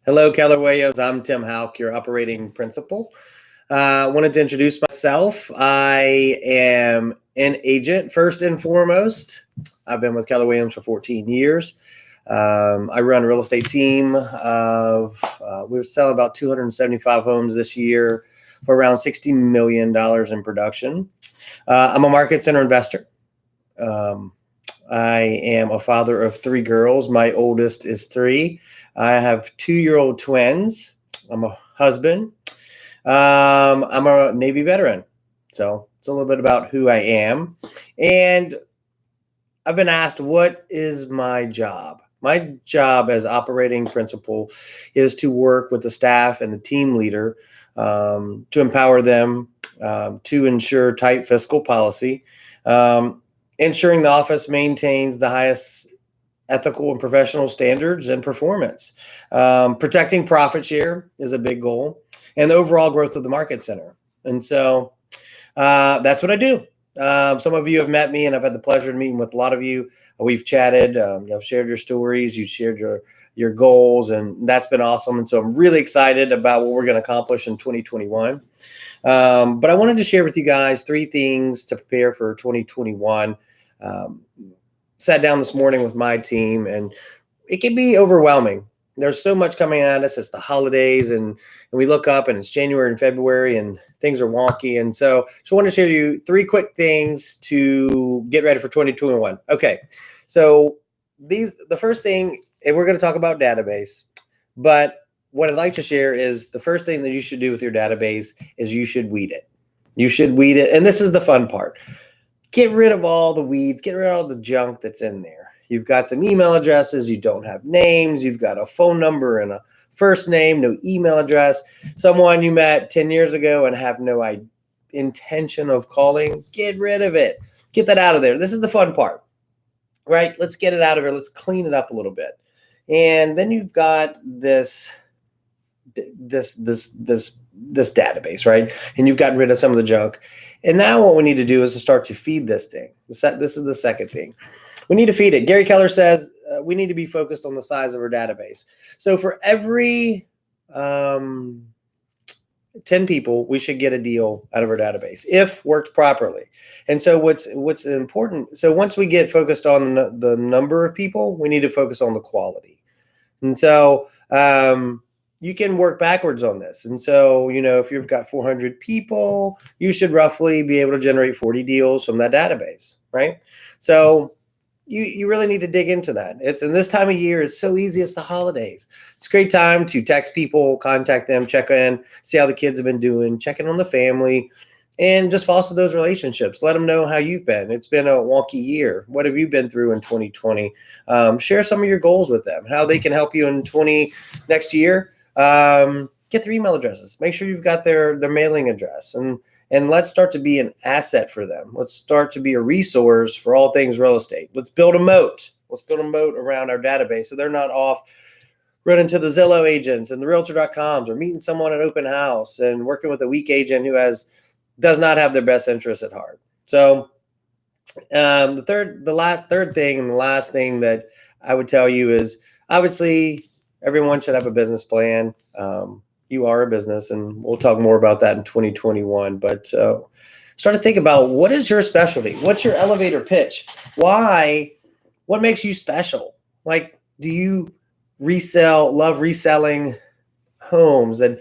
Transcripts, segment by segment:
Hello, Keller Williams. I'm Tim Houck, your operating principal. Wanted to introduce myself. I am an agent first and foremost. I've been with Keller Williams for 14 years. I run a real estate team of, we're selling about 275 homes this year for around $60 million in production. I'm a market center investor. I am a father of 3 girls. My oldest is 3. I have 2-year-old twins. I'm a husband. I'm a Navy veteran. So it's a little bit about who I am. And I've been asked, what is my job? My job as operating principal is to work with the staff and the team leader to empower them to ensure tight fiscal policy, ensuring the office maintains the highest ethical and professional standards and performance. Protecting profit share is a big goal, and the overall growth of the market center. And so that's what I do. Some of you have met me, and I've had the pleasure of meeting with a lot of you. We've chatted, you've shared your stories, you shared your goals, and that's been awesome. And so I'm really excited about what we're going to accomplish in 2021. But I wanted to share with you guys 3 things to prepare for 2021. Sat down this morning with my team, and it can be overwhelming. There's so much coming at us. It's the holidays, and we look up and it's January and February and things are wonky. And so I want to share you 3 quick things to get ready for 2021. Okay. So the first thing, and we're going to talk about database, but what I'd like to share is the first thing that you should do with your database is you should weed it. You should weed it. And this is the fun part. Get rid of all the weeds, get rid of all the junk that's in there. You've got some email addresses, you don't have names, you've got a phone number and a first name, no email address, someone you met 10 years ago and have no intention of calling. Get rid of it. Get that out of there. This is the fun part, right? Let's get it out of here. Let's clean it up a little bit. And then you've got this database, right? And you've gotten rid of some of the junk. And now what we need to do is to start to feed this thing. This is the second thing. We need to feed it. Gary Keller says we need to be focused on the size of our database. So for every 10 people, we should get a deal out of our database if worked properly. And so what's important, so once we get focused on the number of people, we need to focus on the quality. And so you can work backwards on this. And so, if you've got 400 people, you should roughly be able to generate 40 deals from that database, right? So you really need to dig into that. It's in this time of year, it's so easy. It's the holidays. It's a great time to text people, contact them, check in, see how the kids have been doing, check in on the family, and just foster those relationships. Let them know how you've been. It's been a wonky year. What have you been through in 2020? Share some of your goals with them, how they can help you in next year. Get their email addresses. Make sure you've got their mailing address, and let's start to be an asset for them. Let's start to be a resource for all things real estate. Let's build a moat. Let's build a moat around our database so they're not off running to the Zillow agents and the Realtor.coms or meeting someone at open house and working with a weak agent who does not have their best interests at heart. So the third thing and the last thing that I would tell you is, obviously, everyone should have a business plan. You are a business, and we'll talk more about that in 2021. But start to think about, what is your specialty? What's your elevator pitch? Why? What makes you special? Like, do you love reselling homes? And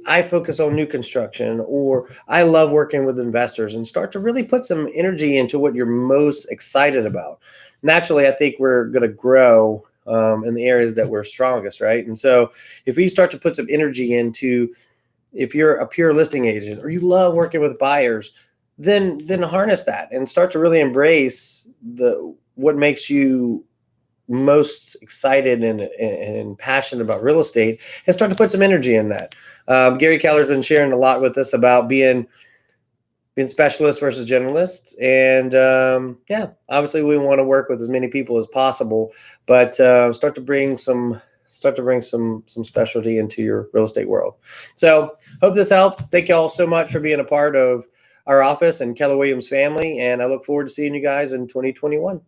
I focus on new construction, or I love working with investors, and start to really put some energy into what you're most excited about. Naturally, I think we're going to grow in the areas that we're strongest, right? And so if we start to put some energy into, if you're a pure listing agent or you love working with buyers, then harness that and start to really embrace what makes you most excited and passionate about real estate, and start to put some energy in that. Gary Keller's been sharing a lot with us about being specialists versus generalists. And obviously we want to work with as many people as possible, but start to bring some specialty into your real estate world. So hope this helped. Thank you all so much for being a part of our office and Keller Williams family. And I look forward to seeing you guys in 2021.